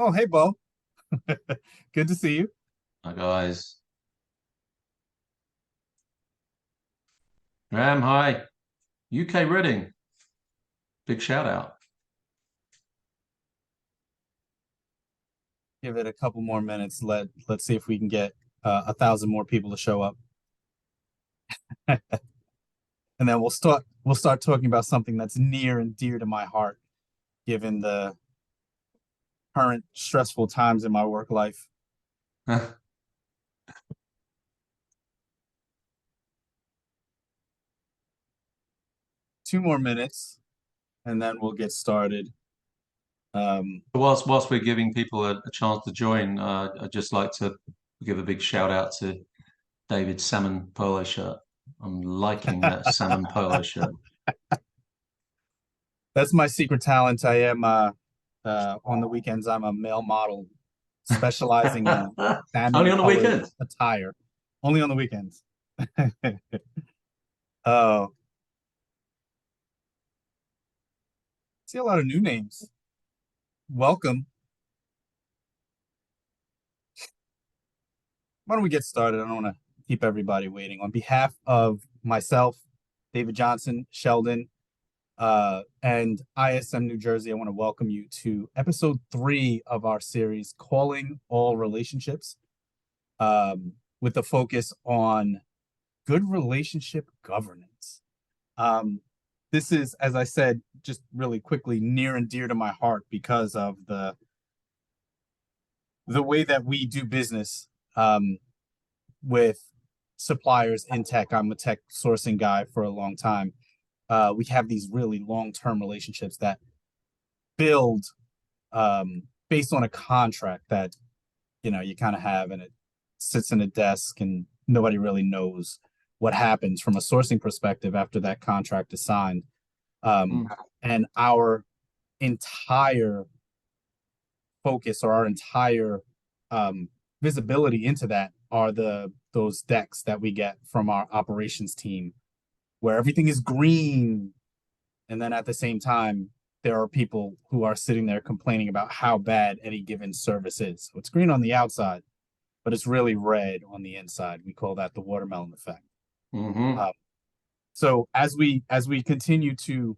Oh, hey, Bo. Good to see you. Hi guys. Ram, hi. UK Reading. Big shout out. Give it a couple more minutes. Let's see if we can get 1,000 more people to show up, and then we'll start talking about something that's near and dear to my heart, given the current stressful times in my work life. Two more minutes, and then we'll get started. Whilst we're giving people a chance to join, I'd just like to give a big shout out to David's salmon polo shirt. I'm liking that salmon polo shirt. That's my secret talent. I am on the weekends. I'm a male model specializing in Only salmon on the colored weekends. attire. Only on the weekends. Oh, see a lot of new names. Welcome. Why don't we get started? I don't want to keep everybody waiting. On behalf of myself, David Johnson, Sheldon, and ISM New Jersey, I want to welcome you to episode 3 of our series, Calling All Relationships, with the focus on good relationship governance. This is, as I said, just really quickly, near and dear to my heart because of the way that we do business with suppliers in tech. I'm a tech sourcing guy for a long time. We have these really long-term relationships that build based on a contract that you kind of have, and it sits in a desk, and nobody really knows what happens from a sourcing perspective after that contract is signed. Um, Mm. and our entire focus, or our entire visibility into that, are those decks that we get from our operations team, where everything is green, and then at the same time there are people who are sitting there complaining about how bad any given service is. So it's green on the outside, but it's really red on the inside. We call that the watermelon effect. Hmm. Uh, so as we continue to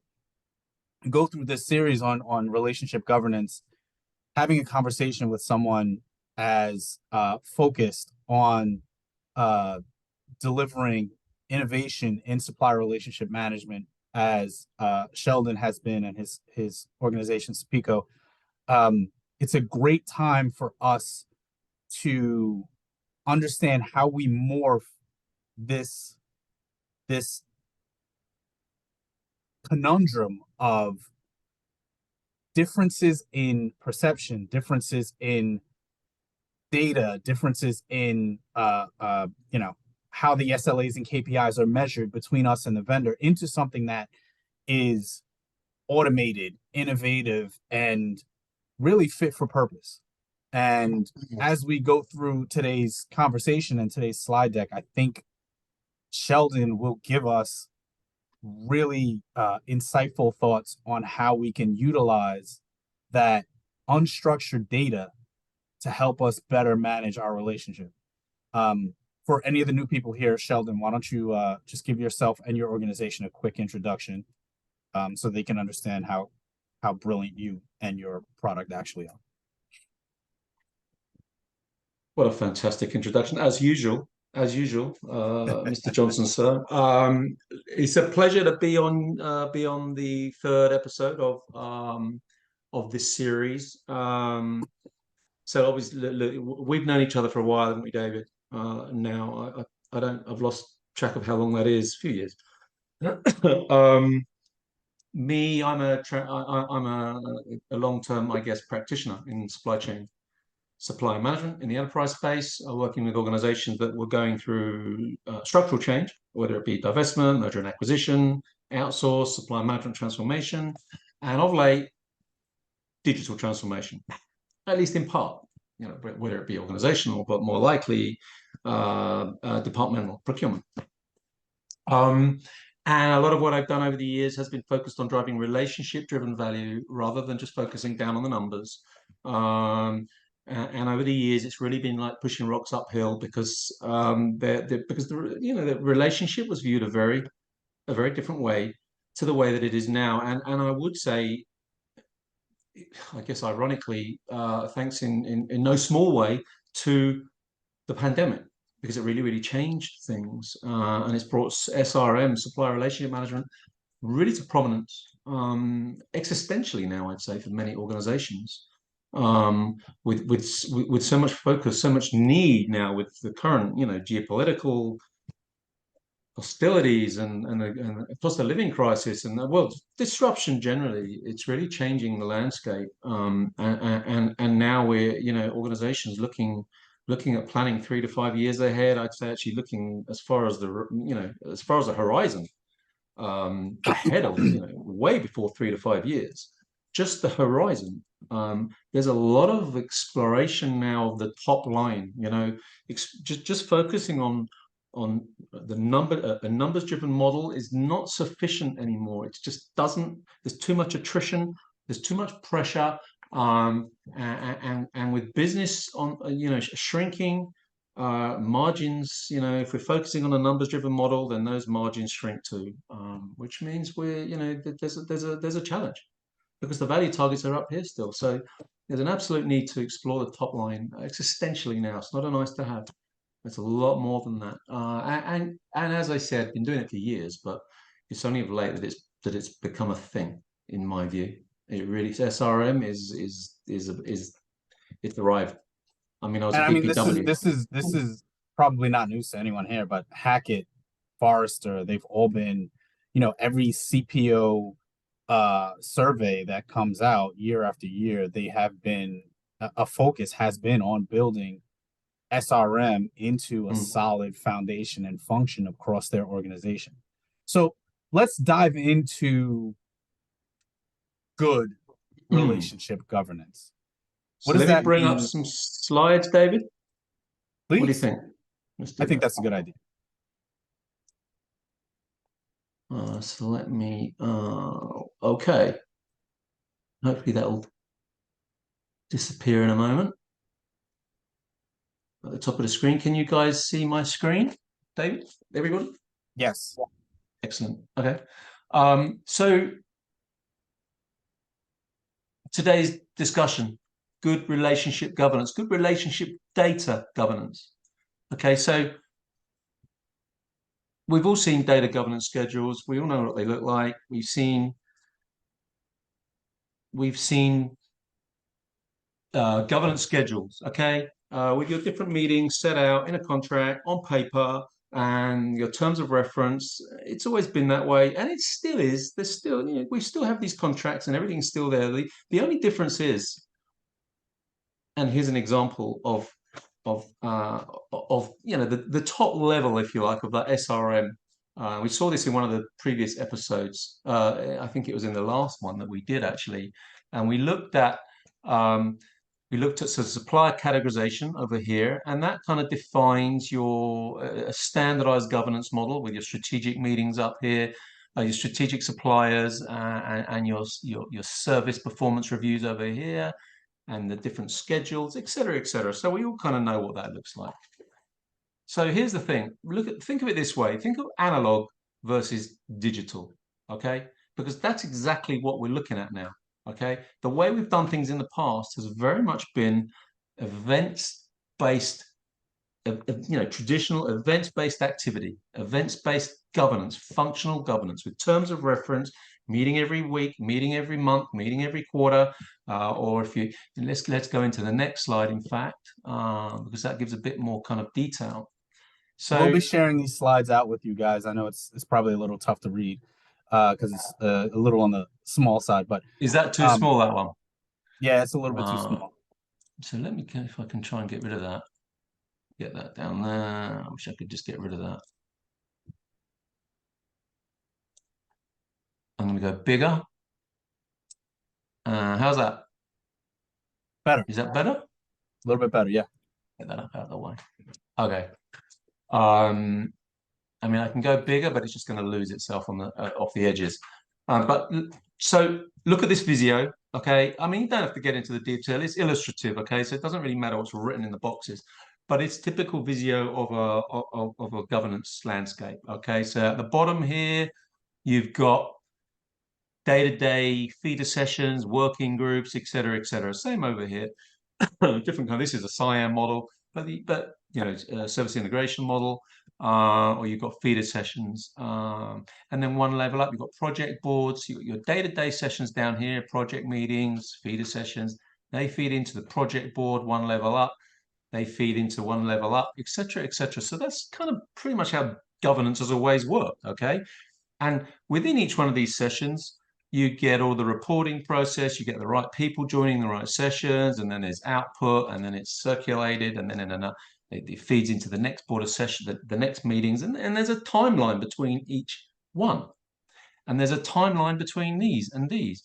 go through this series on relationship governance, having a conversation with someone as focused on uh, delivering innovation in supplier relationship management as Sheldon has been, and his organization Suppeco, it's a great time for us to understand how we morph this this conundrum of differences in perception, differences in data, differences in how the SLAs and KPIs are measured between us and the vendor, into something that is automated, innovative, and really fit for purpose. And as we go through today's conversation and today's slide deck, I think Sheldon will give us really insightful thoughts on how we can utilize that unstructured data to help us better manage our relationship. For any of the new people here, Sheldon, why don't you just give yourself and your organization a quick introduction, so they can understand how brilliant you and your product actually are. What a fantastic introduction, as usual, Mr. Johnson, sir. It's a pleasure to be on the third episode of this series. So obviously, we've known each other for a while, haven't we, David? Now I've lost track of how long that is. A few years. um, I'm a long-term, I guess, practitioner in supply chain supply management in the enterprise space, working with organizations that were going through structural change, whether it be divestment, merger and acquisition, outsource, supply management transformation, and of late, digital transformation, at least in part, whether it be organizational, but more likely departmental procurement. And a lot of what I've done over the years has been focused on driving relationship-driven value rather than just focusing down on the numbers, And over the years, it's really been like pushing rocks uphill because the relationship was viewed a very different way to the way that it is now. And I would say, I guess ironically, thanks in no small way to the pandemic, because it really changed things, and it's brought SRM, supplier relationship management, really to prominence, existentially now, I'd say, for many organizations, with so much focus, so much need now with the current, geopolitical hostilities and plus the living crisis and well, disruption generally. It's really changing the landscape, and now we're, organizations looking at planning 3 to 5 years ahead. I'd say actually looking as far as the horizon, ahead of, way before 3 to 5 years, just the horizon. There's a lot of exploration now of the top line, just focusing on the numbers driven model is not sufficient anymore. It just doesn't, there's too much attrition, there's too much pressure, and with business on, shrinking, margins, if we're focusing on a numbers driven model, then those margins shrink too, which means we're, there's a challenge because the value targets are up here still. So there's an absolute need to explore the top line existentially now. It's not a nice to have. It's a lot more than that. And as I said, been doing it for years, but it's only of late that it's become a thing, in my view. It really, SRM is it's arrived. I mean, I was And at I mean, BPW. this is probably not news to anyone here, but Hackett, Forrester, they've all been, every CPO survey that comes out year after year, they have been a focus has been on building SRM into a Mm, solid foundation and function across their organization. So let's dive into good mm. relationship governance. What So does let me that bring up mean? some slides, David. What do you Please. think? Let's I do think that. that's a good idea. So let me, okay. Hopefully that'll disappear in a moment. At the top of the screen, can you guys see my screen, David? Everybody? Yes. Excellent. Okay. So today's discussion, good relationship governance, good relationship data governance. Okay, so we've all seen data governance schedules. We all know what they look like. We've seen governance schedules, okay, with your different meetings set out in a contract on paper and your terms of reference. It's always been that way, and it still is. There's still, we still have these contracts and everything's still there. The only difference is, and here's an example of the top level, if you like, of that SRM. We saw this in one of the previous episodes. I think it was in the last one that we did actually, and we looked at sort of supplier categorization over here, and that kind of defines your standardized governance model with your strategic meetings up here, your strategic suppliers, and your service performance reviews over here, and the different schedules, et cetera, et cetera. So we all kind of know what that looks like. So here's the thing. Think of it this way. Think of analog versus digital, okay? Because that's exactly what we're looking at now, okay? The way we've done things in the past has very much been events-based, traditional events-based activity, events-based governance, functional governance with terms of reference, meeting every week, meeting every month, meeting every quarter, or if you, let's go into the next slide, in fact, because that gives a bit more kind of detail. We'll So be sharing these slides out with you guys. I know it's probably a little tough to read because it's a little on the small side, but is that too um, small, that one? yeah, it's a little bit too Uh, small. so let me, if I can try and get rid of that, get that down there. I wish I could just get rid of that. I'm going to go bigger. How's that? Better, Is that better? a little bit better. Yeah. Get that up out of the way. Okay. Um, I mean, I can go bigger, but it's just going to lose itself on the off the edges. But so look at this Visio. Okay, I mean, you don't have to get into the detail. It's illustrative. Okay, so it doesn't really matter what's written in the boxes, but it's typical visio of a governance landscape. Okay, so at the bottom here, you've got day-to-day feeder sessions, working groups, etc., etc. Same over here. Different kind. This is a SIAM model, but you know, service integration model, or you've got feeder sessions, and then one level up, you've got project boards. You've got your day-to-day sessions down here, project meetings, feeder sessions. They feed into the project board, one level up. They feed into one level up, etc., etc. So that's kind of pretty much how governance has always worked. Okay, and within each one of these sessions, you get all the reporting process, you get the right people joining the right sessions, and then there's output, and then it's circulated, and then it feeds into the next board of session, the next meetings, and there's a timeline between each one. And there's a timeline between these and these.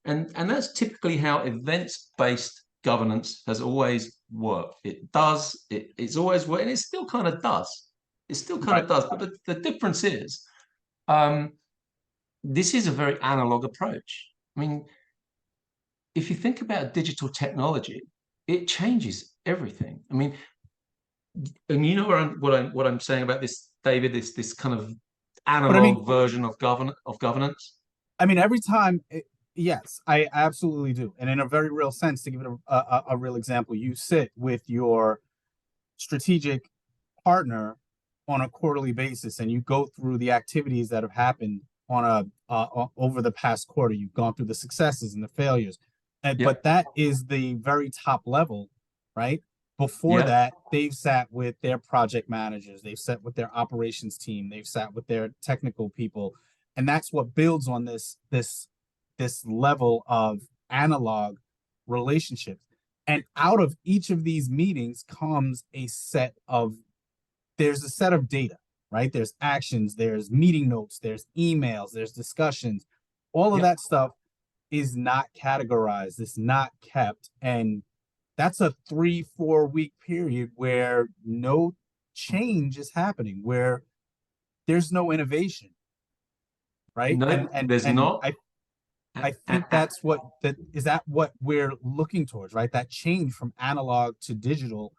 And that's typically how events-based governance has always worked. It's always worked, and it still kind of does. It still kind of does. But the difference is, um, this is a very analog approach. I mean, if you think about digital technology, it changes everything. I mean, and you know what I'm saying about this, David, this kind of But I mean, analog version of governance. I mean, every time, yes, I absolutely do. And in a very real sense, to give it a real example, you sit with your strategic partner on a quarterly basis and you go through the activities that have happened on over the past quarter. You've gone through the successes and the failures, but Yep. that is the very top level, right? Before Yep. that, they've sat with their project managers, they've sat with their operations team, they've sat with their technical people, and that's what builds on this level of analog relationships. And out of each of these meetings comes there's a set of data, right? There's actions, there's meeting notes, there's emails, there's discussions. All of Yep. that stuff is not categorized, it's not kept. And that's a 3-4 week period where no change is happening, where there's no innovation, right? No, there's not. I think that what we're looking towards, right? That change from analog to digital,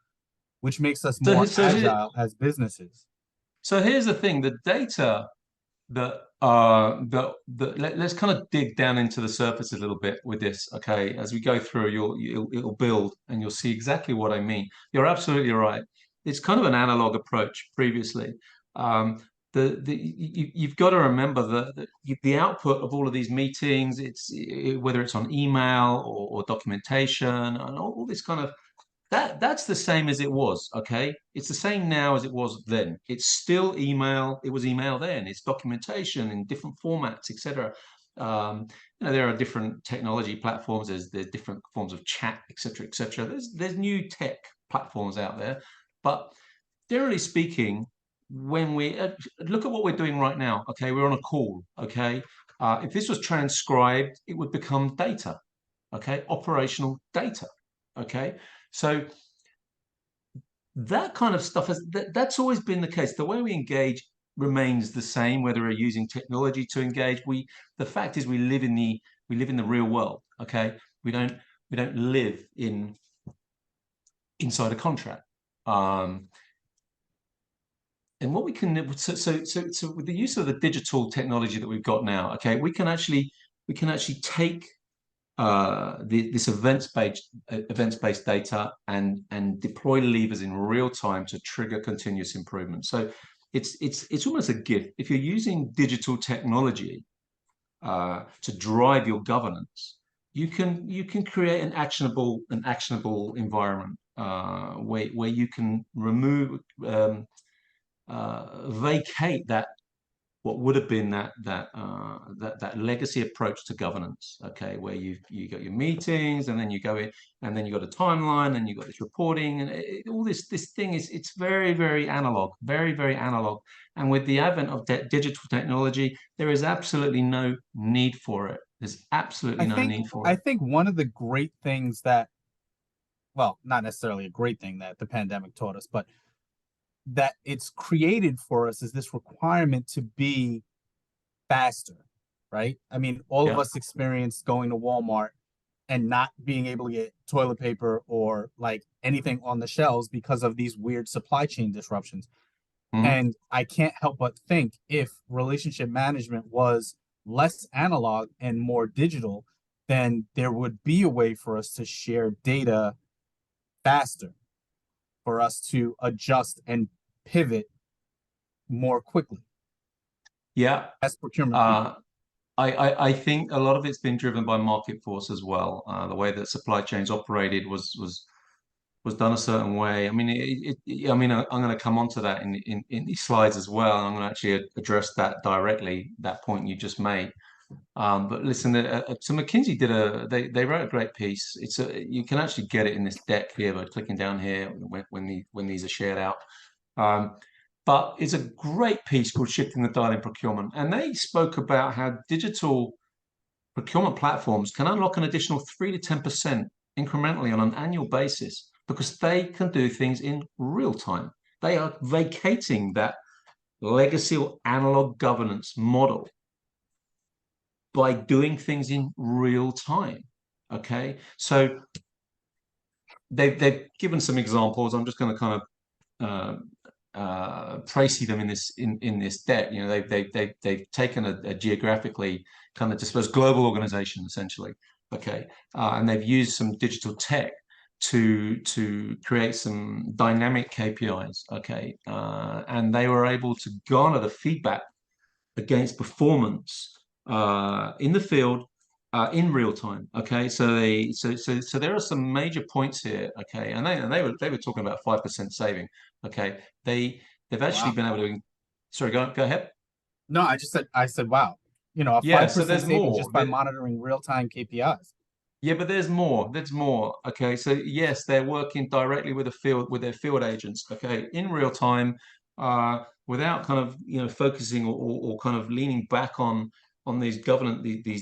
which makes us So, more so here, agile as businesses. so here's the thing: the data let's kind of dig down into the surface a little bit with this. Okay, as we go through, it'll build, and you'll see exactly what I mean. You're absolutely right. It's kind of an analog approach previously. You've got to remember that the output of all of these meetings, whether it's on email or documentation and all this kind of that's the same as it was. Okay, it's the same now as it was then. It's still email. It was email then. It's documentation in different formats, etc. There are different technology platforms. There's different forms of chat, etc., etc. There's new tech platforms out there, but generally speaking, when we look at what we're doing right now, okay, we're on a call. Okay, if this was transcribed, it would become data. Okay, operational data. Okay, so that kind of stuff that's always been the case. The way we engage remains the same, whether we're using technology to engage. The fact is we live in the real world. Okay, we don't live inside a contract. And what we can so with the use of the digital technology that we've got now, okay, we can actually take this events-based data and deploy levers in real time to trigger continuous improvement. So it's almost a gift. If you're using digital technology to drive your governance, you can create an actionable environment where you can remove vacate that what would have been that legacy approach to governance. Okay, where you got your meetings, and then you go in, and then you got a timeline, and you got this reporting, and all this thing it's very analog, very analog. And with the advent of digital technology, there is absolutely no need for it. There's absolutely no need for I it. think one of the great things that, well, not necessarily a great thing that the pandemic taught us, but that it's created for us is this requirement to be faster, right? I mean, all of Yeah. us experienced going to Walmart and not being able to get toilet paper or like anything on the shelves because of these weird supply chain disruptions. Mhm. And I can't help but think if relationship management was less analog and more digital, then there would be a way for us to share data faster, for us to adjust and pivot more quickly Yeah. as procurement people. Uh, I think a lot of it's been driven by market force as well. The way that supply chains operated was done a certain way. I mean, I mean, I'm going to come on to that in these slides as well. I'm going to actually address that directly, that point you just made. But listen, so McKinsey did they wrote a great piece. You can actually get it in this deck here by clicking down here when these are shared out. Um, but it's a great piece called Shifting the Dial in Procurement. And they spoke about how digital procurement platforms can unlock an additional 3 to 10% incrementally on an annual basis because they can do things in real time. They are vacating that legacy or analog governance model by doing things in real time. Okay. So they've given some examples. I'm just going to kind of précis them in this deck. You know, they've taken a geographically kind of dispersed global organization essentially. Okay, and they've used some digital tech to create some dynamic KPIs. Okay, and they were able to garner the feedback against performance in the field in real time. Okay, so there are some major points here. Okay, and they were talking about 5% saving. Okay, they've actually Wow. been able to. Sorry, go ahead. No, I said, wow, a Yeah, so 5% there's saving more. just by monitoring real time KPIs. Yeah, but there's more. There's more. Okay, so yes, they're working directly with the field with their field agents. Okay, in real time, without kind of focusing or kind of leaning back on these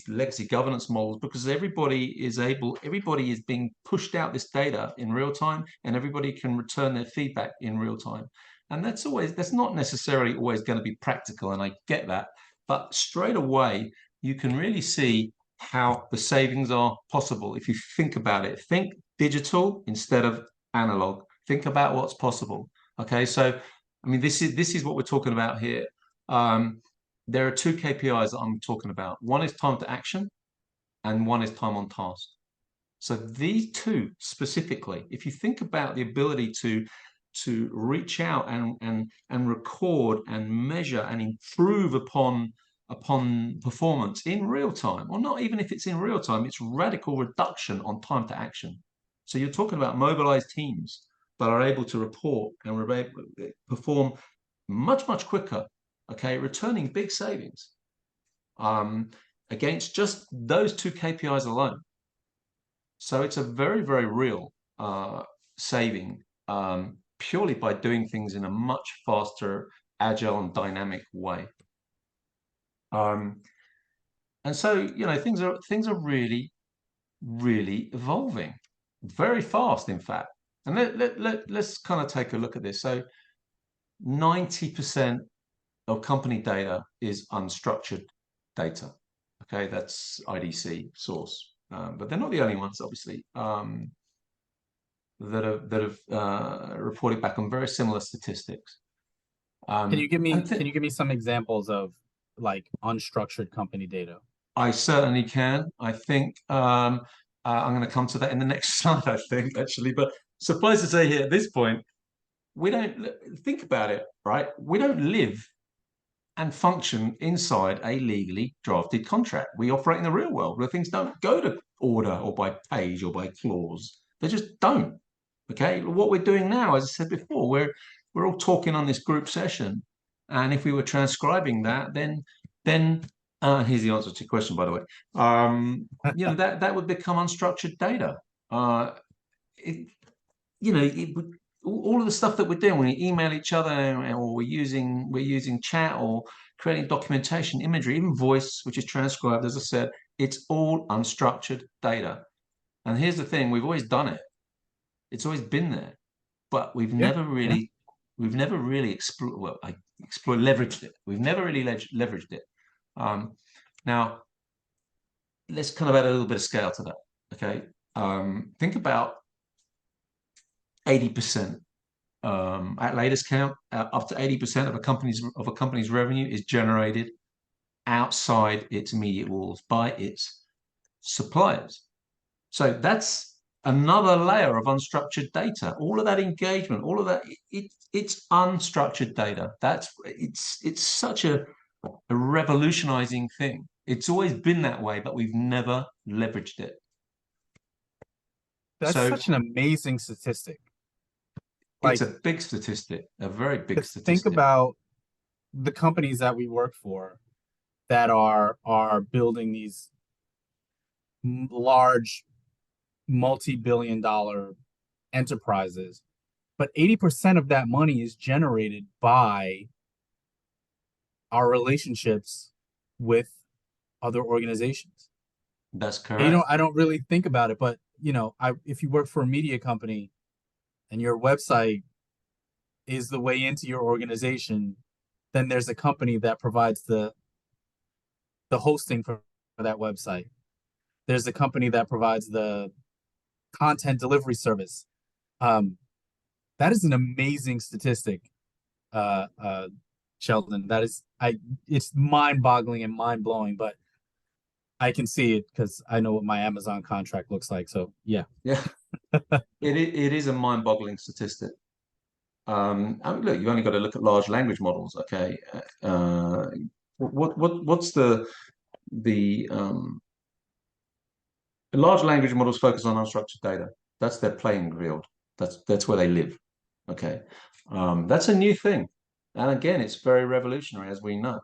legacy governance models because everybody is being pushed out this data in real time, and everybody can return their feedback in real time. And that's not necessarily always going to be practical, and I get that, but straight away you can really see how the savings are possible if you think about it. Think digital instead of analog. Think about what's possible. Okay, so I mean, this is what we're talking about here. There are two KPIs that I'm talking about. One is time to action, and one is time on task. So these two specifically, if you think about the ability to reach out and record and measure and improve upon performance in real time, or not even if it's in real time, it's radical reduction on time to action. So you're talking about mobilized teams that are able to report and perform much quicker, okay, returning big savings against just those two KPIs alone. So it's a very real saving purely by doing things in a much faster, agile, and dynamic way. Um, and so things are really evolving very fast, in fact. And let's kind of take a look at this. So 90% of company data is unstructured data. Okay, that's IDC source, but they're not the only ones, obviously. That have reported back on very similar statistics. Can you give me some examples of like unstructured company data? I certainly can. I think I'm going to come to that in the next slide, I think, actually. But suffice to say here at this point, we don't think about it, right? We don't live and function inside a legally drafted contract. We operate in the real world where things don't go to order or by page or by clause. They just don't. Okay. What we're doing now, as I said before, we're all talking on this group session. And if we were transcribing that, then here's the answer to your question, by the way. That would become unstructured data. It, all of the stuff that we're doing, we email each other, or we're using chat or creating documentation, imagery, even voice, which is transcribed. As I said, it's all unstructured data. And here's the thing: we've always done it. It's always been there, but we've Yeah, never yeah. really, leveraged it. We've never really leveraged it. Now, let's kind of add a little bit of scale to that. Okay, think about 80%. At latest count, up to 80% of a company's revenue is generated outside its immediate walls by its suppliers. So that's another layer of unstructured data. All of that engagement, all of that, it's unstructured data. It's such a revolutionizing thing. It's always been that way, but we've never leveraged it. That's So such an amazing statistic. it's Like, a big statistic, a very big to think statistic. about the companies that we work for that are building these large multi-billion dollar enterprises, but 80% of that money is generated by our relationships with other organizations. That's And, correct. I don't really think about it, but if you work for a media company and your website is the way into your organization, then there's a company that provides the hosting for that website. There's a company that provides the content delivery service. Um, that is an amazing statistic, uh, uh, Sheldon. It's mind-boggling and mind-blowing, but I can see it because I know what my Amazon contract looks like. So yeah. Yeah, it is a mind-boggling statistic. I mean, look, you only got to look at large language models. Okay, what's the large language models focus on unstructured data. That's their playing field. That's where they live. Okay, that's a new thing, and again, it's very revolutionary, as we know.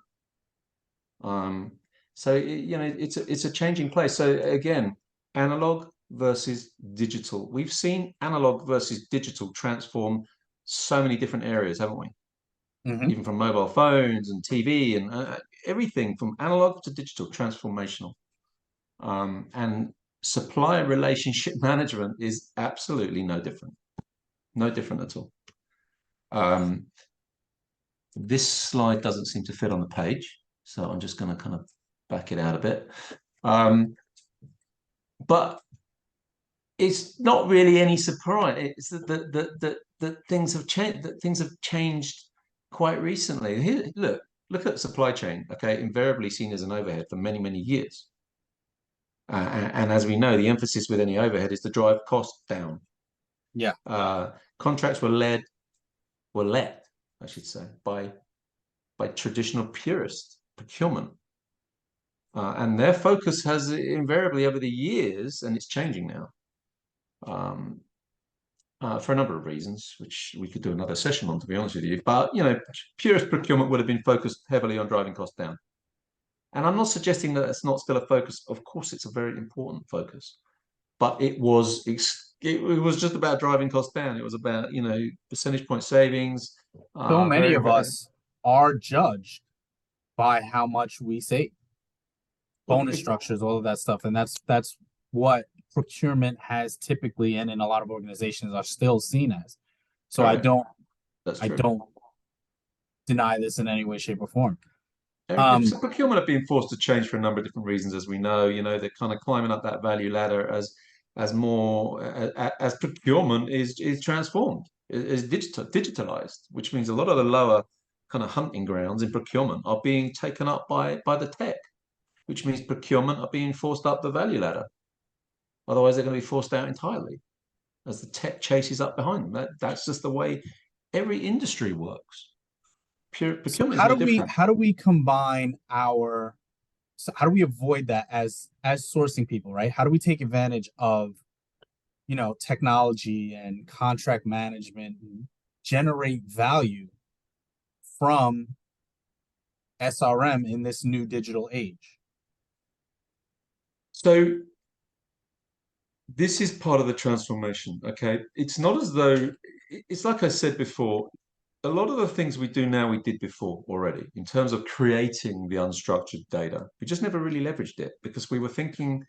Um, so it's a changing place. So again, analog versus digital. We've seen analog versus digital transform so many different areas, haven't we? Hmm. Even from mobile phones and TV and everything from analog to digital, transformational. And supplier relationship management is absolutely no different, no different at all. Um, this slide doesn't seem to fit on the page, so I'm just going to kind of back it out a bit. But it's not really any surprise. It's that things have changed. That things have changed quite recently. Here, look at supply chain. Okay, invariably seen as an overhead for many years. And as we know, the emphasis with any overhead is to drive costs down. Yeah. Contracts were led, I should say, by traditional purist procurement. And their focus has invariably over the years, and it's changing now, for a number of reasons, which we could do another session on, to be honest with you. But, purist procurement would have been focused heavily on driving costs down. And I'm not suggesting that it's not still a focus. Of course, it's a very important focus. But it was just about driving costs down. It was about, percentage point savings. So many Very, of very, us are judged by how much we save, well, bonus structures, all of that stuff, and that's what procurement has typically, and in a lot of organizations, are still seen as. So I correct. don't That's I true. don't deny this in any way, shape, or form. It's Um, procurement are being forced to change for a number of different reasons, as we know. They're kind of climbing up that value ladder as procurement is transformed, is digitalized, which means a lot of the lower kind of hunting grounds in procurement are being taken up by the tech, which means procurement are being forced up the value ladder. Otherwise, they're going to be forced out entirely as the tech chases up behind them. That's just the way every industry works. so Procurement is no different. how do we combine our so how do we avoid that as sourcing people, right? How do we take advantage of technology and contract management and generate value from SRM in this new digital age? So this is part of the transformation. Okay, it's not as though it's like I said before. A lot of the things we do now, we did before already in terms of creating the unstructured data. We just never really leveraged it because we were thinking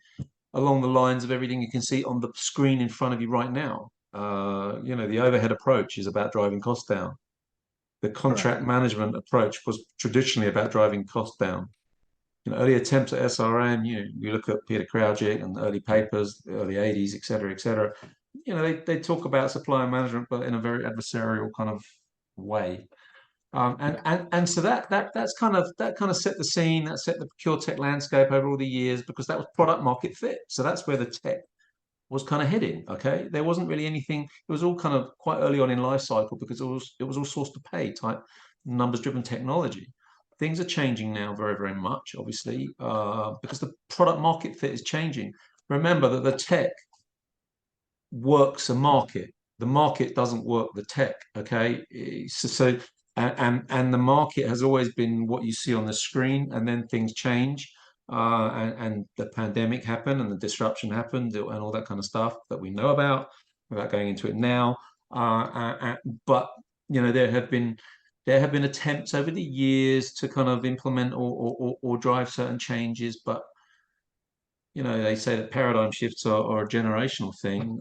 along the lines of everything you can see on the screen in front of you right now. The overhead approach is about driving costs down. The Correct. contract management approach was traditionally about driving costs down. early attempts at SRM. You look at Peter Kraujik and the early papers, the early 80s, et cetera, et cetera. They talk about supply management, but in a very adversarial kind of way. And so that kind of set the scene, that set the procure tech landscape over all the years, because that was product market fit. So that's where the tech was kind of heading. Okay, there wasn't really anything. It was all kind of quite early on in life cycle, because it was all source to pay type numbers driven technology. Things are changing now very, very much, obviously, because the product market fit is changing. Remember that the tech works a market. The market doesn't work the tech. Okay, and the market has always been what you see on the screen, and then things change. And the pandemic happened, and the disruption happened, and all that kind of stuff that we know about, without going into it now. But there have been attempts over the years to kind of implement or drive certain changes, but they say that paradigm shifts are a generational thing.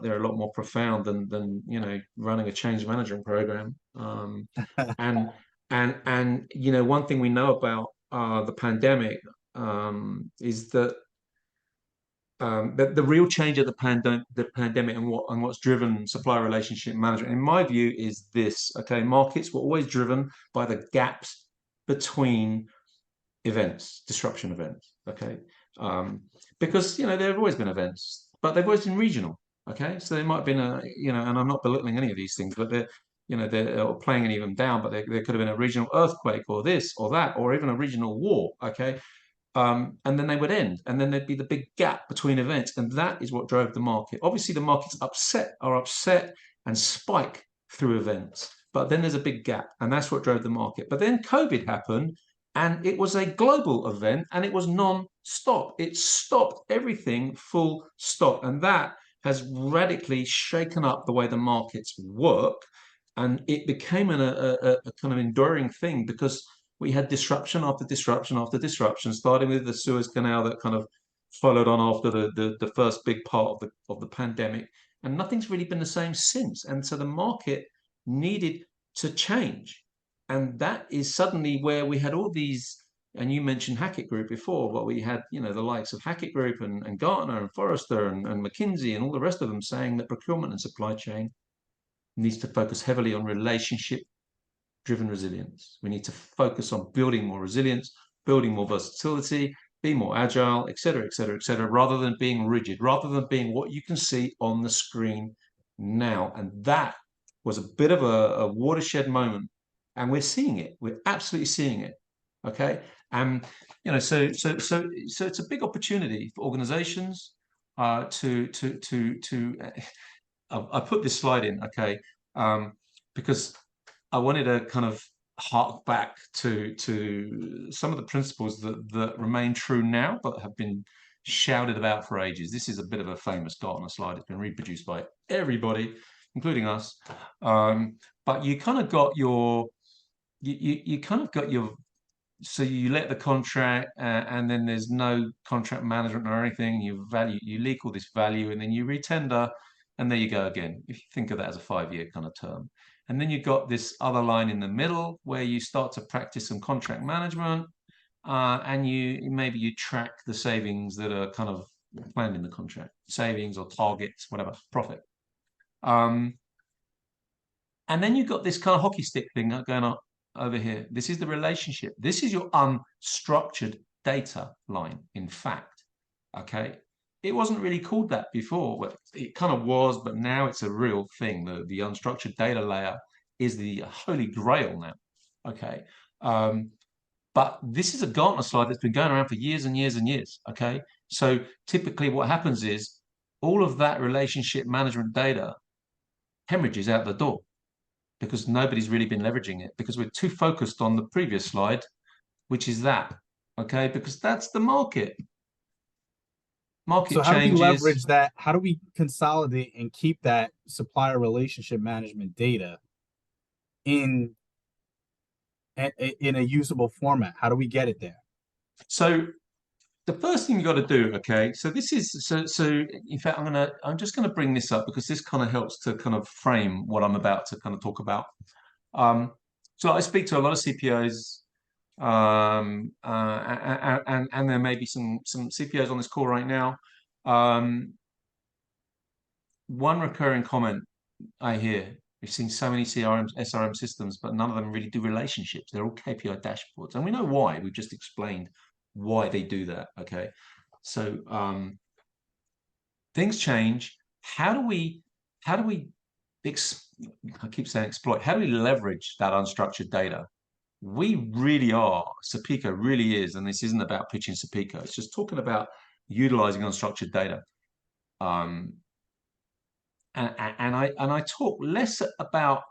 They're a lot more profound than running a change management program. And one thing we know about the pandemic is that the real change of the pandemic and what's driven supply relationship management, in my view, is this. Okay, markets were always driven by the gaps between events, disruption events. Okay, because there have always been events, but they've always been regional. Okay, so there might have been and I'm not belittling any of these things, but they're playing any of them down. But there could have been a regional earthquake, or this, or that, or even a regional war. Okay, and then they would end, and then there'd be the big gap between events, and that is what drove the market. Obviously, the markets are upset and spike through events, but then there's a big gap, and that's what drove the market. But then COVID happened, and it was a global event, and it was non-stop. It stopped everything, full stop, and that has radically shaken up the way the markets work, and it became a kind of enduring thing, because we had disruption after disruption after disruption, starting with the Suez Canal that kind of followed on after the first big part of the pandemic, and nothing's really been the same since. And so the market needed to change, and that is suddenly where we had all these. And you mentioned Hackett Group before, but we had the likes of Hackett Group and Gartner and Forrester and McKinsey and all the rest of them saying that procurement and supply chain needs to focus heavily on relationship driven resilience. We need to focus on building more resilience, building more versatility, be more agile, et cetera, et cetera, et cetera, rather than being rigid, rather than being what you can see on the screen now. And that was a bit of a watershed moment, and we're seeing it. We're absolutely seeing it. Okay, and so it's a big opportunity for organizations to. I put this slide in, okay, because I wanted to kind of hark back to some of the principles that remain true now, but have been shouted about for ages. This is a bit of a famous Gartner slide. It's been reproduced by everybody, including us. But you kind of got your, so you let the contract, and then there's no contract management or anything. You leak all this value, and then you retender, and there you go again. If you think of that as a 5-year kind of term. And then you've got this other line in the middle where you start to practice some contract management, and maybe you track the savings that are kind of planned in the contract, savings or targets, whatever, profit. And then you've got this kind of hockey stick thing going on over here. This is the relationship. This is your unstructured data line, in fact. Okay. It wasn't really called that before. Well, it kind of was, but now it's a real thing. The unstructured data layer is the holy grail now. Okay. But this is a Gartner slide that's been going around for years and years and years. Okay. So typically what happens is all of that relationship management data hemorrhages out the door, because nobody's really been leveraging it, because we're too focused on the previous slide, which is that. Okay. Because that's the market. So how do we leverage that? How do we consolidate and keep that supplier relationship management data in a usable format? How do we get it there? So the first thing you got to do, okay, so this is so in fact I'm just gonna bring this up, because this kind of helps to kind of frame what I'm about to kind of talk about. So I speak to a lot of CPOs, And there may be some CPOs on this call right now. One recurring comment I hear, we've seen so many SRM systems, but none of them really do relationships. They're all KPI dashboards. And we know why. We've just explained why they do that. Okay. So things change. How do we I keep saying exploit. How do we leverage that unstructured data? We really are, Suppeco really is, and this isn't about pitching Suppeco. It's just talking about utilizing unstructured data. And I talk less about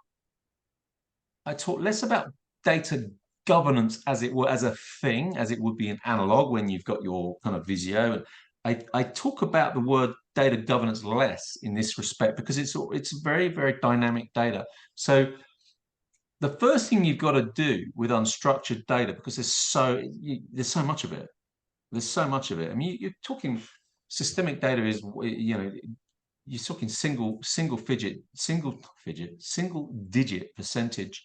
data governance as it were, as a thing, as it would be an analog when you've got your kind of Visio. I talk about the word data governance less in this respect because it's very, very dynamic data. So the first thing you've got to do with unstructured data, because there's so much of it. There's so much of it. I mean, you're talking systemic data is, you're talking single digit percentage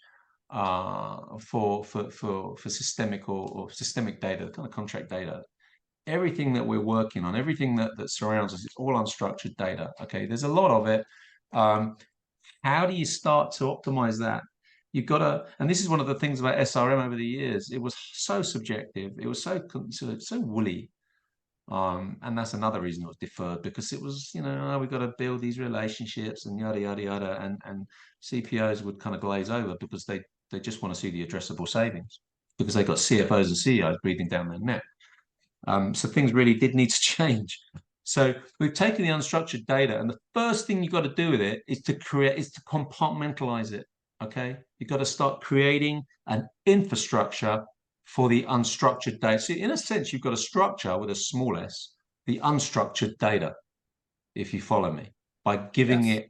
for systemic or systemic data, kind of contract data. Everything that we're working on, everything that surrounds us, it's all unstructured data. Okay, there's a lot of it. How do you start to optimize that? You've got to, and this is one of the things about SRM over the years. It was so subjective. It was so woolly. And that's another reason it was deferred, because it was, we've got to build these relationships and yada, yada, yada. And CPOs would kind of glaze over because they just want to see the addressable savings because they got CFOs and CEOs breathing down their neck. So things really did need to change. So we've taken the unstructured data, and the first thing you've got to do with it is to compartmentalize it. Okay, you've got to start creating an infrastructure for the unstructured data. So in a sense, you've got a structure with a small s, the unstructured data, if you follow me, by giving it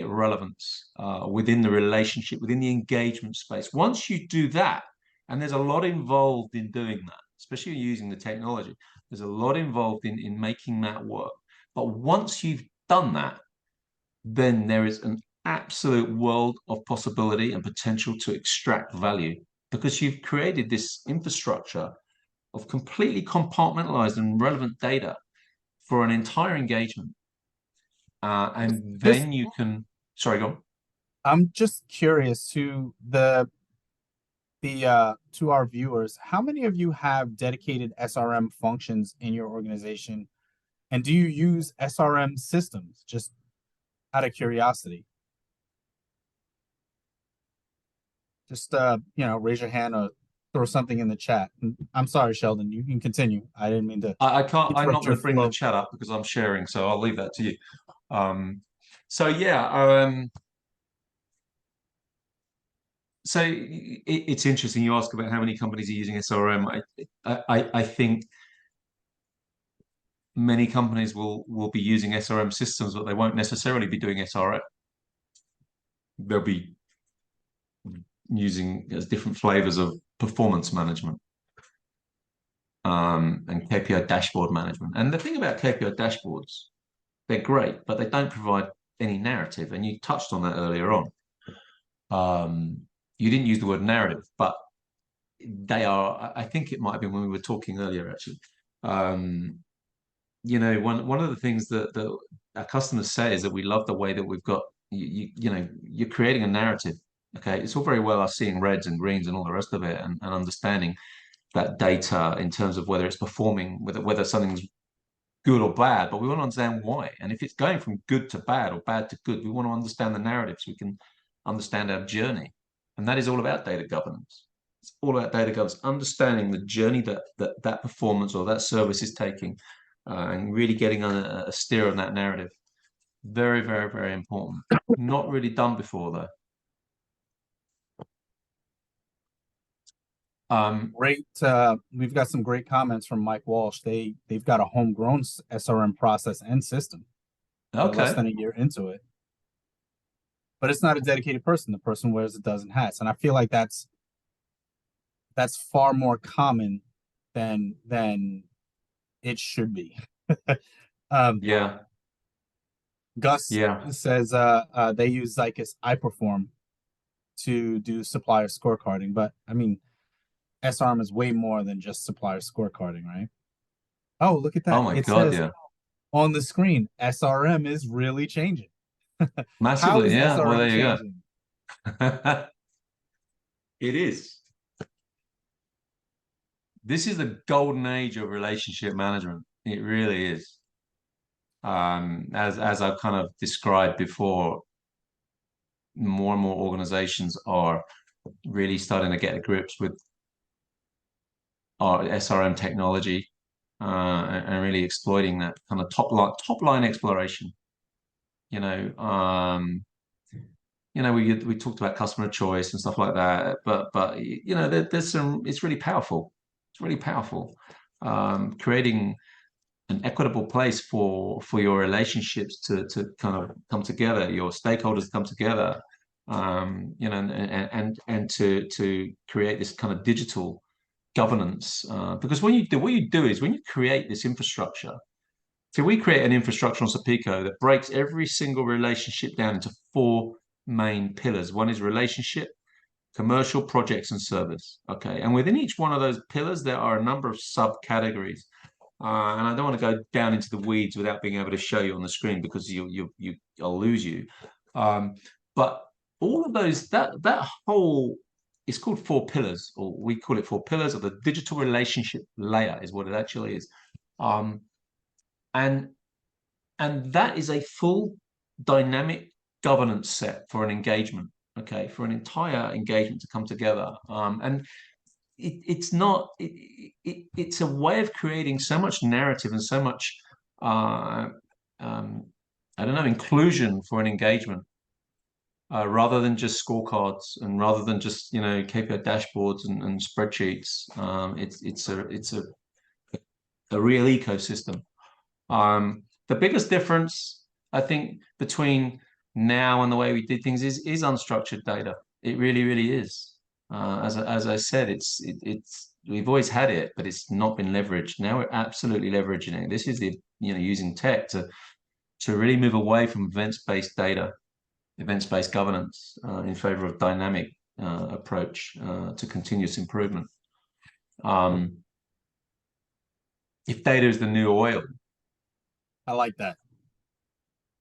relevance within the relationship, within the engagement space. Once you do that, and there's a lot involved in doing that, especially using the technology, there's a lot involved in making that work. But once you've done that, then there is an absolute world of possibility and potential to extract value, because you've created this infrastructure of completely compartmentalized and relevant data for an entire engagement. And then you can, sorry, go on. I'm just curious to to our viewers, how many of you have dedicated SRM functions in your organization? And do you use SRM systems, just out of curiosity? Just raise your hand or throw something in the chat. I'm sorry, Sheldon, you can continue. I didn't mean to I can't, I'm not interrupt your going to bring the flow. chat up because I'm sharing, so I'll leave that to you. So it's interesting you ask about how many companies are using SRM. I think many companies will be using SRM systems, but they won't necessarily be doing SRM. They'll be using different flavors of performance management and KPI dashboard management. And the thing about KPI dashboards, they're great, but they don't provide any narrative. And you touched on that earlier on. You didn't use the word narrative, but they are, I think it might have been when we were talking earlier, actually. One of the things that our customers say is that we love the way that we've got, you're creating a narrative. Okay, it's all very well us seeing reds and greens and all the rest of it, and understanding that data in terms of whether it's performing, whether something's good or bad, but we want to understand why. And if it's going from good to bad or bad to good, we want to understand the narrative so we can understand our journey. And that is all about data governance. It's all about data governance, understanding the journey that performance or that service is taking, and really getting a steer on that narrative. Very, very, very important. Not really done before, though. Great. We've got some great comments from Mike Walsh. They've got a homegrown SRM process and system. They're less than a year into it, but it's not a dedicated person. The person wears a dozen hats, and I feel like that's far more common than it should be. Yeah. Gus says they use Zycus iPerform to do supplier scorecarding, but I mean, SRM is way more than just supplier scorecarding, right? Oh, look at Oh that. my It God, says yeah. on the screen, SRM is really changing. How Massively, is yeah. Well, SRM there you changing? go. It is. This is the golden age of relationship management. It really is. As I've kind of described before, more and more organizations are really starting to get to grips with our SRM technology, and really exploiting that kind of top line exploration. You know, we talked about customer choice and stuff like that, but there's some. It's really powerful. It's really powerful. Creating an equitable place for your relationships to kind of come together, your stakeholders come together, and to create this kind of digital governance. Because what you do is when you create this infrastructure. So we create an infrastructure on Suppeco that breaks every single relationship down into four main pillars. One is relationship, commercial, projects, and service. Okay, and within each one of those pillars, there are a number of subcategories. And I don't want to go down into the weeds without being able to show you on the screen because I'll lose you. But all of those that whole it's called four pillars, or we call it four pillars, of the digital relationship layer is what it actually is. Um, and and that is a full dynamic governance set for an engagement. Okay, for an entire engagement to come together. And it's not it's a way of creating so much narrative and so much uh, um, I don't know, inclusion for an engagement, rather than just scorecards and rather than just KPI dashboards and spreadsheets. It's a real ecosystem. The biggest difference, I think, between now and the way we did things is unstructured data. It really, really is. As I said, it's we've always had it, but it's not been leveraged. Now we're absolutely leveraging it. This is the using tech to really move away from events-based data, events-based governance, in favor of dynamic approach to continuous improvement. If data is the new oil, I like that.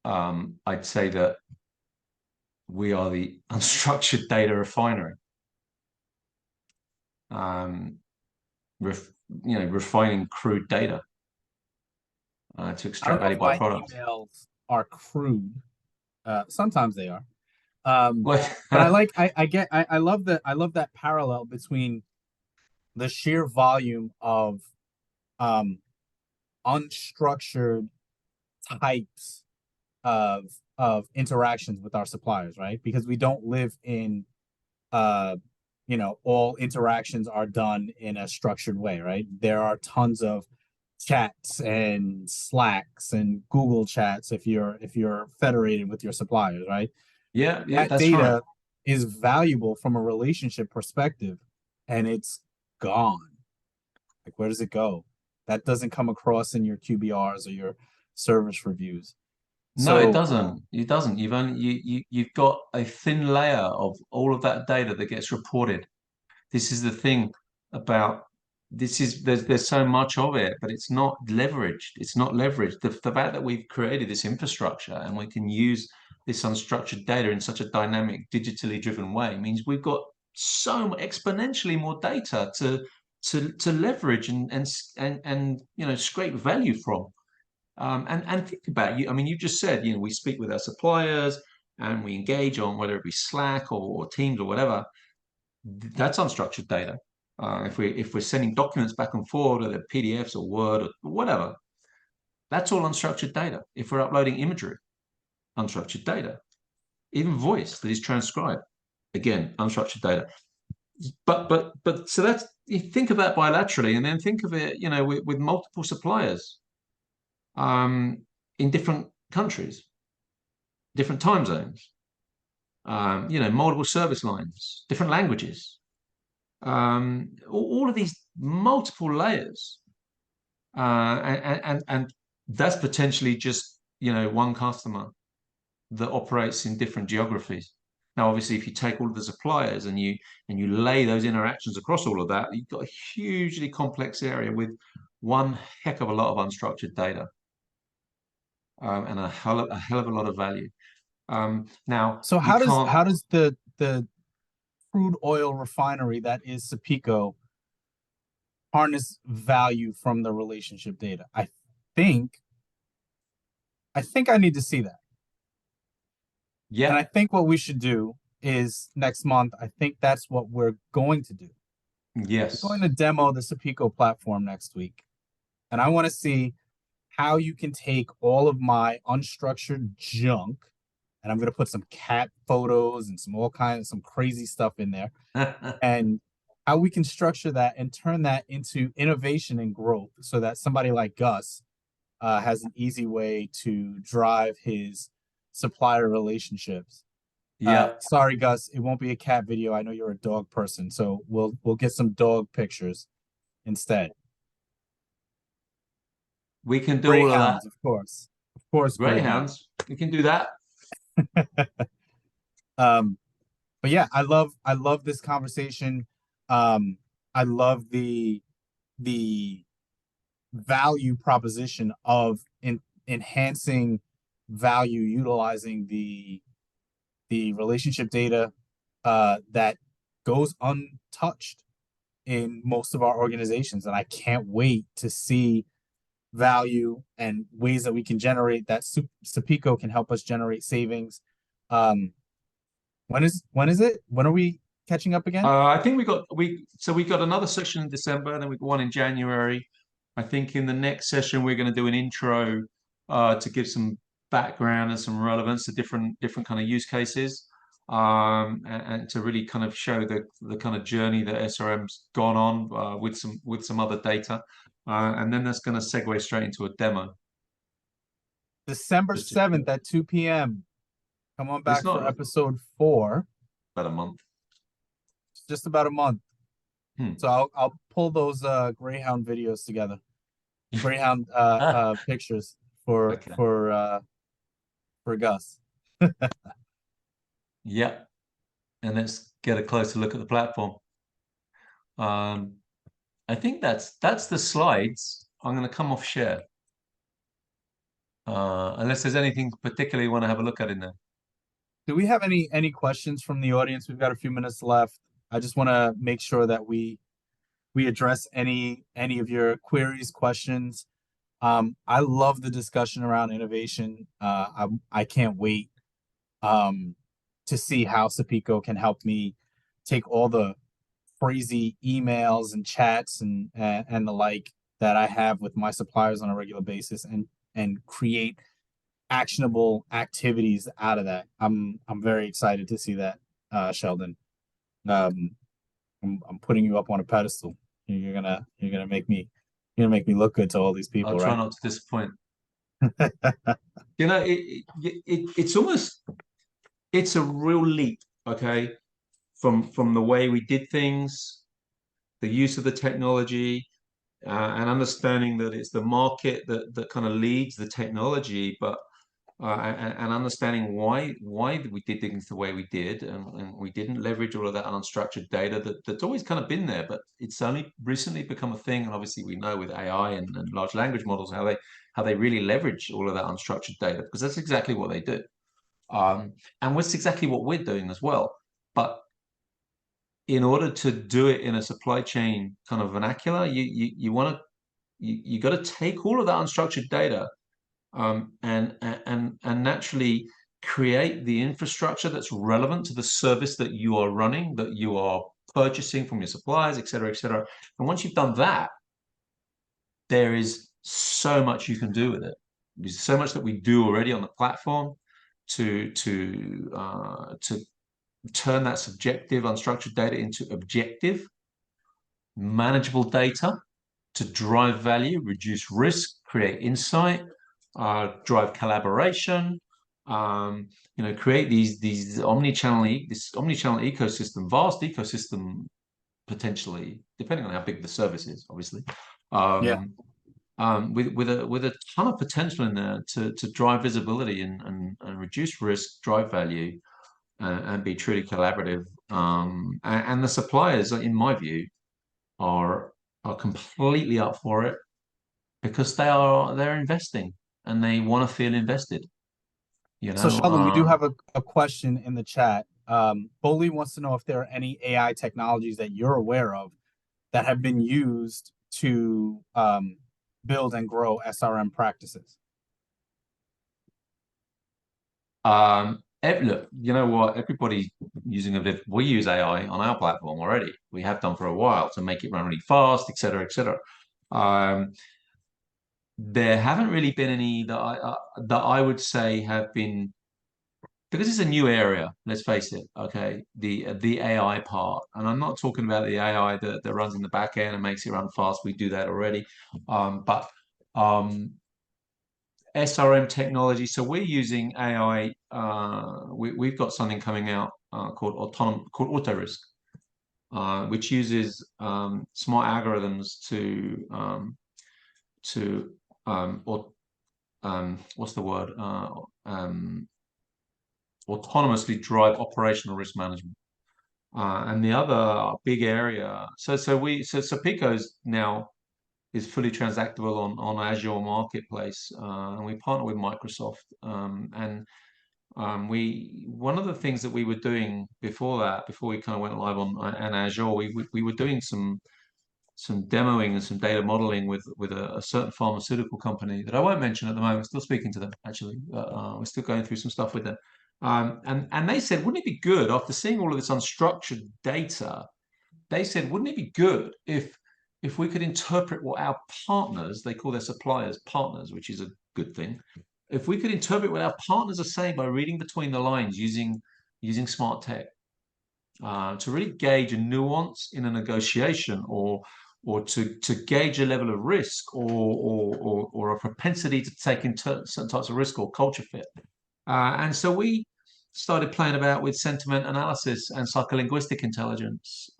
I'd say that we are the unstructured data refinery. Um, refining crude data to I don't extract know value if my byproducts. emails are crude. Sometimes they are. Um, What? but I love that parallel between the sheer volume of um unstructured types of interactions with our suppliers, right? Because we don't live in uh all interactions are done in a structured way, right? There are tons of chats and Slacks and Google chats if you're federated with your suppliers, right? Yeah, yeah, That that's right. data is valuable from a relationship perspective, and it's gone. Like, where does it go? That doesn't come across in your QBRs or your service reviews. No, it So doesn't. It doesn't. You've got a thin layer of all of that data that gets reported. This is the thing about this is there's so much of it, but it's not leveraged. It's not leveraged. The fact that we've created this infrastructure and we can use this unstructured data in such a dynamic, digitally driven way means we've got exponentially more data to leverage and scrape value from. And think about you. I mean, you just said we speak with our suppliers and we engage on whether it be Slack or Teams or whatever. That's unstructured data. If we're sending documents back and forward, whether PDFs or Word or whatever, that's all unstructured data. If we're uploading imagery, unstructured data. Even voice that is transcribed, again, unstructured data. But so that's you think of that bilaterally, and then think of it, with multiple suppliers, in different countries, different time zones, multiple service lines, different languages, all of these multiple layers, and that's potentially just one customer that operates in different geographies. Now, obviously, if you take all of the suppliers and you lay those interactions across all of that, you've got a hugely complex area with one heck of a lot of unstructured data, and a hell of a lot of value. Now, So you can't. how does the crude oil refinery that is Suppeco harness value from the relationship data? Think I think I need to see that. And I Yeah, think what we should do is next month, I think that's what we're going to do. We're going yes. to demo the Suppeco platform next week. And I want to see how you can take all of my unstructured junk, and I'm going to put some cat photos and some crazy stuff in there, and how we can structure that and turn that into innovation and growth so that somebody like Gus has an easy way to drive his supplier relationships. Yeah, Sorry, Gus, it won't be a cat video. I know you're a dog person, so we'll get some dog pictures instead. we can do all of that. Greyhounds, of course, greyhounds. Greyhounds, we can do that. Um, but yeah, I love this conversation. I love the value proposition of enhancing value utilizing the relationship data that goes untouched in most of our organizations, and I can't wait to see value and ways that we can generate that. Suppeco can help us generate savings. Um, when is it? When are we catching up again? I think we got another session in December, and then we got one in January. I think in the next session we're going to do an intro to give some background and some relevance to different kind of use cases, and to really kind of show the kind of journey that SRM's gone on with some other data, and then that's going to segue straight into a demo. December Just 7th at 2 p.m. Come on it's back for not episode 4. about a month. It's just about a month. Hmm. So I'll pull those Greyhound videos together. Greyhound pictures Okay. for Gus. Yeah. And let's get a closer look at the platform. Um, I think that's the slides. I'm going to come off share, unless there's anything particularly you want to have a look at in there. Do we have any questions from the audience? We've got a few minutes left. I just want to make sure that we address any of your queries, questions. I love the discussion around innovation. I can't wait to see how Suppeco can help me take all the crazy emails and chats and the like that I have with my suppliers on a regular basis and create actionable activities out of that. I'm very excited to see that, Sheldon. Um, I'm putting you up on a pedestal. You're gonna make me look good to all these I'll people, try right? not to disappoint. You know, it's almost it's a real leap, okay, from the way we did things, the use of the technology, and understanding that it's the market that kind of leads the technology, but and understanding why we did things the way we did, and we didn't leverage all of that unstructured data that's always kind of been there, but it's only recently become a thing. And obviously, we know with AI and large language models how they really leverage all of that unstructured data, because that's exactly what they do, and that's exactly what we're doing as well. But in order to do it in a supply chain kind of vernacular, you want to you got to take all of that unstructured data, and naturally create the infrastructure that's relevant to the service that you are running, that you are purchasing from your suppliers, et cetera, et cetera. And once you've done that, there is so much you can do with it. There's so much that we do already on the platform to turn that subjective, unstructured data into objective, manageable data to drive value, reduce risk, create insight, drive collaboration, create this omni-channel ecosystem, vast ecosystem, potentially, depending on how big the service is, obviously, Yeah. with a ton of potential in there to drive visibility and reduce risk, drive value. and be truly collaborative. And the suppliers, in my view, are completely up for it because they're investing and they want to feel invested. You So know, Sheldon, we do have a question in the chat. Boley wants to know if there are any AI technologies that you're aware of that have been used to build and grow SRM practices. Look, you know what? Everybody using we use AI on our platform already. We have done for a while to make it run really fast, etc., etc. There haven't really been any that I would say have been, because it's a new area. Let's face it. Okay, the AI part, and I'm not talking about the AI that runs in the back end and makes it run fast. We do that already, but SRM technology. So we're using AI. We've got something coming out called Auto Risk, which uses smart algorithms to or what's the word? Autonomously drive operational risk management. And the other big area. So Suppeco's now is fully transactable on Azure Marketplace, and we partner with Microsoft. And one of the things that we were doing before that, before we kind of went live on Azure, we were doing some demoing and some data modeling with a certain pharmaceutical company that I won't mention at the moment. We're still speaking to them, actually. We're still going through some stuff with them. And they said, wouldn't it be good, after seeing all of this unstructured data, they said, wouldn't it be good if we could interpret what our partners, they call their suppliers partners, which is a good thing. If we could interpret what our partners are saying by reading between the lines using smart tech, to really gauge a nuance in a negotiation, or to gauge a level of risk, or a propensity to take in certain types of risk or culture fit. And so we started playing about with sentiment analysis and psycholinguistic intelligence,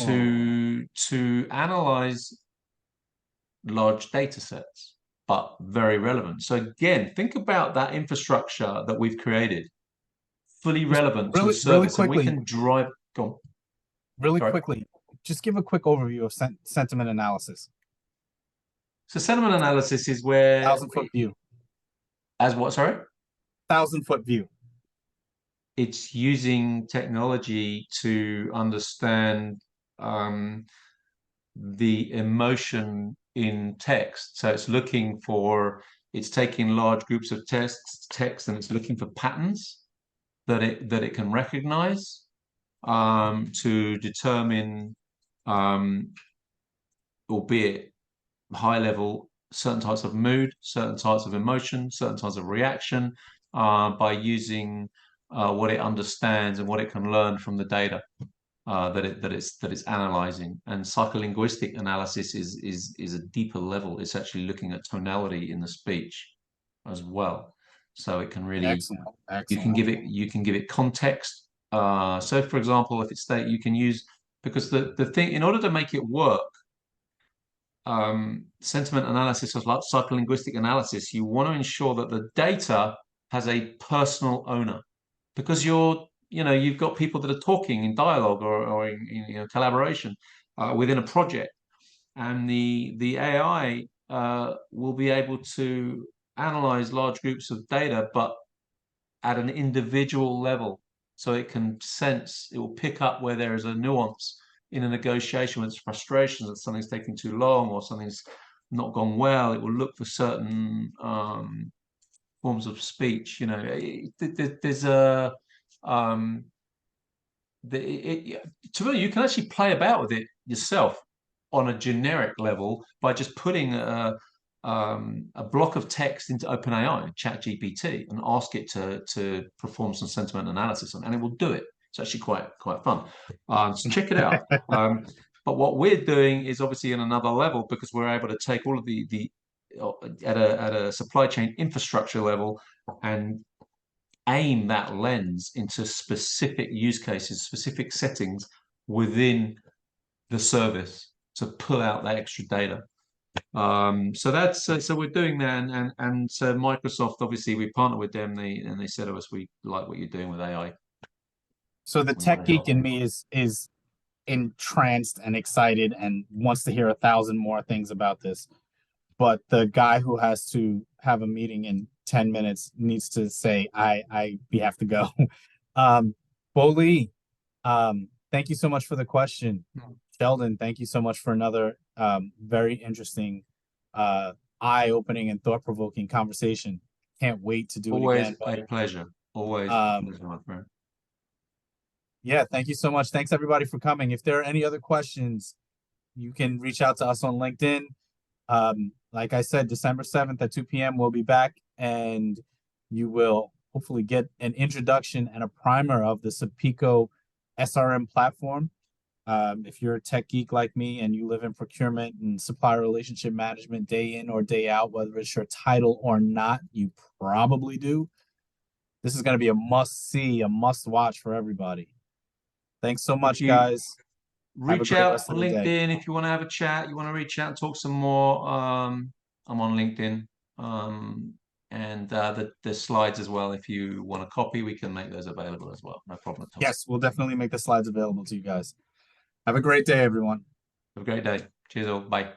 to analyze large data sets, but very relevant. So again, think about that infrastructure that we've created, fully relevant to a service, and we can drive. Go on. Really quickly, just give a quick overview of sentiment analysis. So sentiment analysis is where 1,000-foot view. As what? Sorry? 1,000-foot view. It's using technology to understand the emotion in text. So it's taking large groups of text, and it's looking for patterns that it can recognize, to determine, albeit high level, certain types of mood, certain types of emotion, certain types of reaction, by using what it understands and what it can learn from the data that it's analyzing. And psycholinguistic analysis is a deeper level. It's actually looking at tonality in the speech as well. So it can really, excellent. You can give it context. So for example, if it's you can use, because the thing, in order to make it work, sentiment analysis is like psycholinguistic analysis. You want to ensure that the data has a personal owner, because you've got people that are talking in dialogue, or in collaboration within a project, and the AI will be able to analyze large groups of data, but at an individual level. So it will pick up where there is a nuance in a negotiation, with frustrations that something's taking too long or something's not gone well. It will look for certain forms of speech. There's a to me, you can actually play about with it yourself on a generic level by just putting a block of text into OpenAI, ChatGPT, and ask it to perform some sentiment analysis on, and it will do it. It's actually quite fun. So check it out. But what we're doing is obviously in another level, because we're able to take all of the at a supply chain infrastructure level and aim that lens into specific use cases, specific settings within the service, to pull out that extra data. So that's so we're doing that, and so Microsoft, obviously we partner with them. They said to us, we like what you're doing with AI. So the We want tech to geek help. in me is entranced and excited and wants to hear 1,000 more things about this. But the guy who has to have a meeting in 10 minutes needs to say, we have to go. Bo Lee, thank you so much for the question. Sheldon, thank you so much for another very interesting, eye-opening and thought-provoking conversation. Can't wait to do it Always again, a buddy. pleasure. Always a Um, pleasure, my friend. yeah, thank you so much. Thanks everybody for coming. If there are any other questions, you can reach out to us on LinkedIn. Like I said, December 7th at 2 p.m. we'll be back, and you will hopefully get an introduction and a primer of the Suppeco SRM platform. If you're a tech geek like me and you live in procurement and supplier relationship management day in or day out, whether it's your title or not, you probably do. This is going to be a must see, a must watch for everybody. Thanks so If much, you guys. Have a reach great out rest on of the day. LinkedIn, if you want to have a chat, you want to reach out and talk some more, I'm on LinkedIn. And the slides as well. If you want a copy, we can make those available as well. No problem at all. Yes, we'll definitely make the slides available to you guys. Have a great day, everyone. Have a great day. Cheers all. Bye.